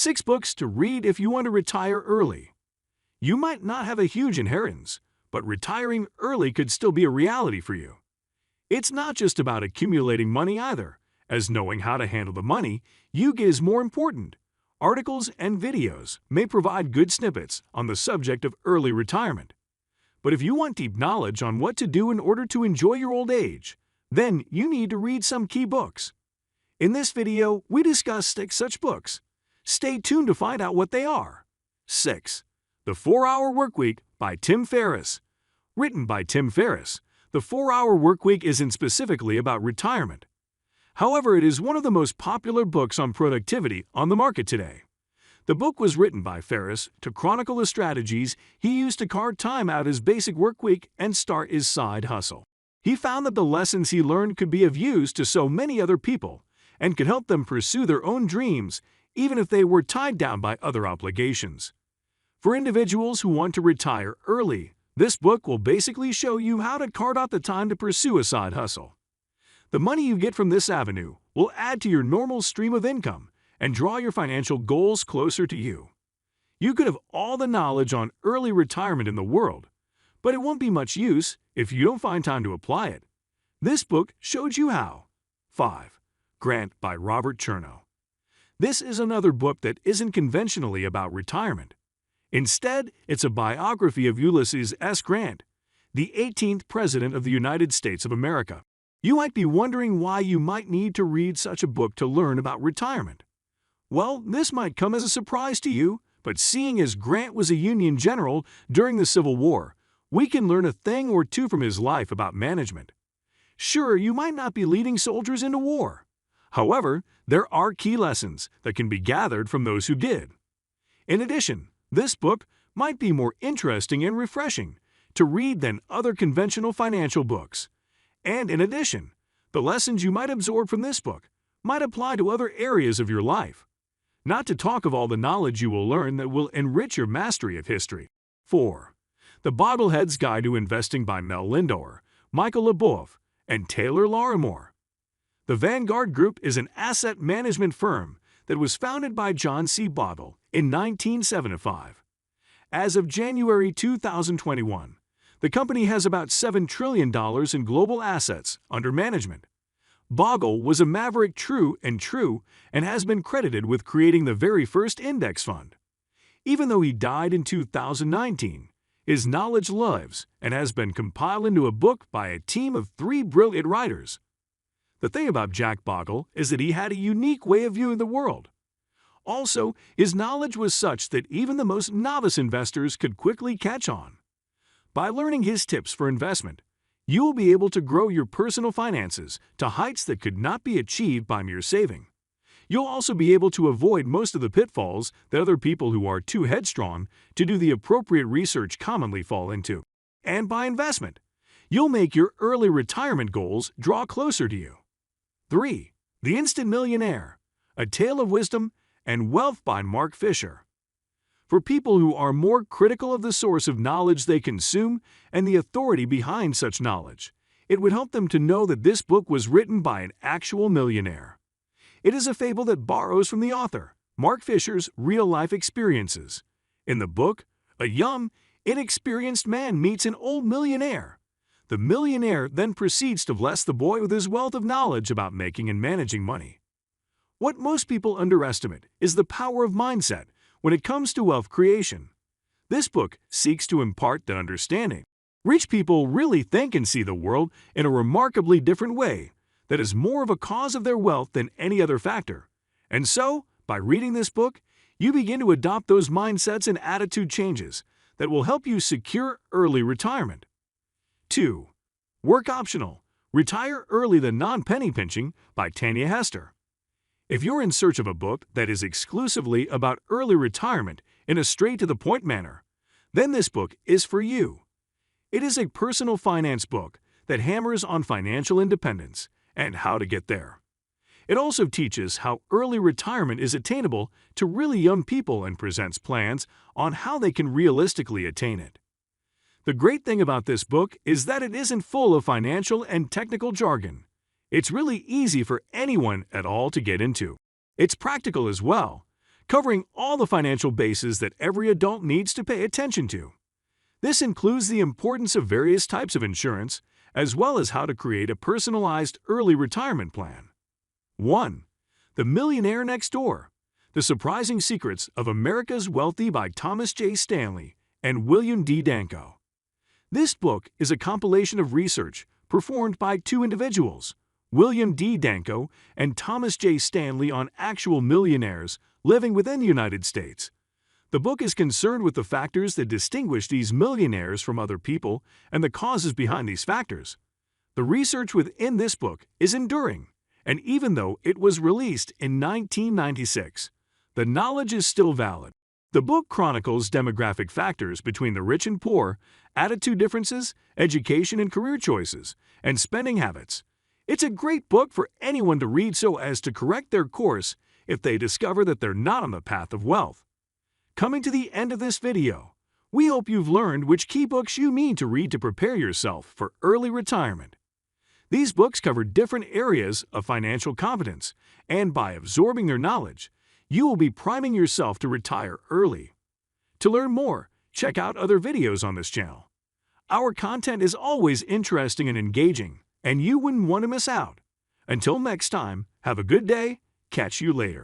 6 books to read if you want to retire early. You might not have a huge inheritance, but retiring early could still be a reality for you. It's not just about accumulating money either, as knowing how to handle the money you get is more important. Articles and videos may provide good snippets on the subject of early retirement. But if you want deep knowledge on what to do in order to enjoy your old age, then you need to read some key books. In this video, we discuss 6 such books. Stay tuned to find out what they are. 6. The 4-Hour Workweek by Tim Ferriss. Written by Tim Ferriss, the 4-Hour Workweek isn't specifically about retirement. However, it is one of the most popular books on productivity on the market today. The book was written by Ferriss to chronicle the strategies he used to carve time out his basic work week and start his side hustle. He found that the lessons he learned could be of use to so many other people and could help them pursue their own dreams even if they were tied down by other obligations. For individuals who want to retire early, this book will basically show you how to carve out the time to pursue a side hustle. The money you get from this avenue will add to your normal stream of income and draw your financial goals closer to you. You could have all the knowledge on early retirement in the world, but it won't be much use if you don't find time to apply it. This book shows you how. 5. Grant by Robert Chernow. This is another book that isn't conventionally about retirement. Instead, it's a biography of Ulysses S. Grant, the 18th President of the United States of America. You might be wondering why you might need to read such a book to learn about retirement. Well, this might come as a surprise to you, but seeing as Grant was a Union general during the Civil War, we can learn a thing or two from his life about management. Sure, you might not be leading soldiers into war. However, there are key lessons that can be gathered from those who did. In addition, this book might be more interesting and refreshing to read than other conventional financial books. And in addition, the lessons you might absorb from this book might apply to other areas of your life. Not to talk of all the knowledge you will learn that will enrich your mastery of history. 4. The Bogleheads Guide to Investing by Lindauer, Michael LeBoeuf, and Taylor Larimore. The Vanguard Group is an asset management firm that was founded by John C. Bogle in 1975. As of January 2021, the company has about $7 trillion in global assets under management. Bogle was a maverick true and has been credited with creating the very first index fund. Even though he died in 2019, his knowledge lives and has been compiled into a book by a team of 3 brilliant writers. The thing about Jack Bogle is that he had a unique way of viewing the world. Also, his knowledge was such that even the most novice investors could quickly catch on. By learning his tips for investment, you will be able to grow your personal finances to heights that could not be achieved by mere saving. You'll also be able to avoid most of the pitfalls that other people who are too headstrong to do the appropriate research commonly fall into. And by investment, you'll make your early retirement goals draw closer to you. 3. The Instant Millionaire, A Tale of Wisdom and Wealth by Mark Fisher. For people who are more critical of the source of knowledge they consume and the authority behind such knowledge, it would help them to know that this book was written by an actual millionaire. It is a fable that borrows from the author, Mark Fisher's real-life experiences. In the book, a young, inexperienced man meets an old millionaire. The millionaire then proceeds to bless the boy with his wealth of knowledge about making and managing money. What most people underestimate is the power of mindset when it comes to wealth creation. This book seeks to impart that understanding. Rich people really think and see the world in a remarkably different way that is more of a cause of their wealth than any other factor. And so, by reading this book, you begin to adopt those mindsets and attitude changes that will help you secure early retirement. 2. Work Optional, Retire Early the Non-Penny Pinching by Tanya Hester. If you're in search of a book that is exclusively about early retirement in a straight-to-the-point manner, then this book is for you. It is a personal finance book that hammers on financial independence and how to get there. It also teaches how early retirement is attainable to really young people and presents plans on how they can realistically attain it. The great thing about this book is that it isn't full of financial and technical jargon. It's really easy for anyone at all to get into. It's practical as well, covering all the financial bases that every adult needs to pay attention to. This includes the importance of various types of insurance, as well as how to create a personalized early retirement plan. 1. The Millionaire Next Door: The Surprising Secrets of America's Wealthy by Thomas J. Stanley and William D. Danko. This book is a compilation of research performed by two individuals, William D. Danko and Thomas J. Stanley, on actual millionaires living within the United States. The book is concerned with the factors that distinguish these millionaires from other people and the causes behind these factors. The research within this book is enduring, and even though it was released in 1996, the knowledge is still valid. The book chronicles demographic factors between the rich and poor, attitude differences, education and career choices, and spending habits. It's a great book for anyone to read so as to correct their course if they discover that they're not on the path of wealth. Coming to the end of this video, we hope you've learned which key books you need to read to prepare yourself for early retirement. These books cover different areas of financial competence, and by absorbing their knowledge, you will be priming yourself to retire early. To learn more, check out other videos on this channel. Our content is always interesting and engaging, and you wouldn't want to miss out. Until next time, have a good day. Catch you later.